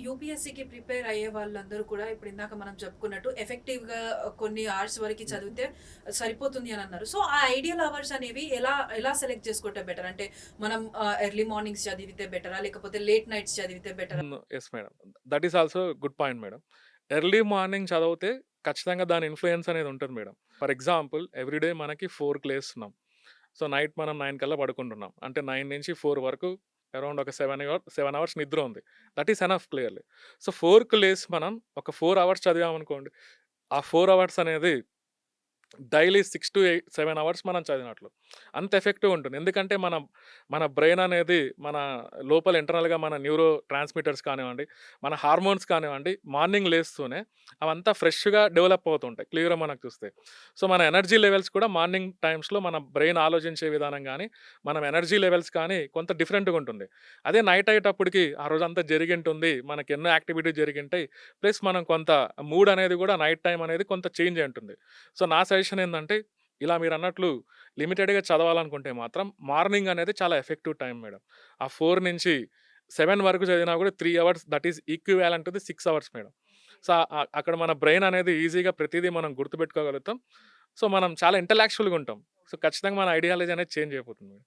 యూపీఎస్సీకి prepare అయ్యే వాళ్ళందరూ కూడా ఇప్పుడు ఇందాక మనం చెప్పుకున్నట్టు ఎఫెక్టివ్‌గా కొన్ని అవర్స్ వరకి హ్మ్. చదివితే సరిపోతుంది అని అన్నారు. సో, ఆ ఐడియల్ అవర్స్ అనేవి ఎలా ఎలా సెలెక్ట్ చేసుకుంటే బెటర్? అంటే మనం ఎర్లీ మార్నింగ్స్ చదివితే బెటరా? లేకపోతే లేట్ నైట్స్ చదివితే బెటరా? Yes madam. That is also good point madam. Early morning చదివితే ఖచ్చితంగా దాని ఇన్‌ఫ్లూయెన్స్ అనేది ఉంటది మేడం. ఫర్ ఎగ్జాంపుల్ ఎవ్రీడే మనకి 4కి లేస్తున్నాం. సో, నైట్ మనం 9 కల్లా పడుకుంటున్నాం. అంటే 9-4 వరకు అరౌండ్ ఒక 7 అవర్స్ నిద్ర ఉంది. That is enough clearly. So, 4కి లేసి మనం ఒక 4 అవర్స్ చదివామనుకోండి. ఆ 4 అవర్స్ అనేది డైలీ 6-7 అవర్స్ మనం చదివినట్లు. అంత ఎఫెక్టివ్ ఉంటుంది. ఎందుకంటే మన బ్రెయిన్ అనేది మన లోపల ఇంటర్నల్‌గా మన న్యూరో ట్రాన్స్‌మిటర్స్ కానివ్వండి, మన హార్మోన్స్ కానివ్వండి, మార్నింగ్ లేస్తూనే అవంతా ఫ్రెష్‌గా డెవలప్ అవుతుంటాయి క్లియర్‌గా మనకు చూస్తే. సో, మన ఎనర్జీ లెవెల్స్ కూడా మార్నింగ్ టైమ్స్‌లో మన బ్రెయిన్ ఆలోచించే విధానం గాని, మనం ఎనర్జీ లెవెల్స్ కానీ కొంత డిఫరెంట్‌గా ఉంటుంది. అదే నైట్ అయ్యేటప్పటికి ఆ రోజంతా జరిగింటుంది. మనకెన్నో యాక్టివిటీస్ జరిగింటాయి. ప్లస్ మనం కొంత మూడ్ అనేది కూడా నైట్ టైమ్ అనేది కొంత చేంజ్ అయి ఉంటుంది. సో, నా సజెషన్ ఏందంటే, ఇలా మీరన్నట్లు లిమిటెడ్‌గా చదవాలనుకుంటే మాత్రం మార్నింగ్ అనేది చాలా ఎఫెక్టివ్ టైమ్ మేడం. ఆ 4-7 వరకు చదివినా కూడా 3 hours that is equivalent to the 6 hours madam. So, అక్కడ మన బ్రెయిన్ అనేది ఈజీగా ప్రతీదీ మనం గుర్తుపెట్టుకోగలుగుతాం. సో, మనం చాలా ఇంటలెక్చువల్‌గా ఉంటాం. సో, ఖచ్చితంగా మన ఐడియాలజీ అనేది చేంజ్ అయిపోతుంది మేడం.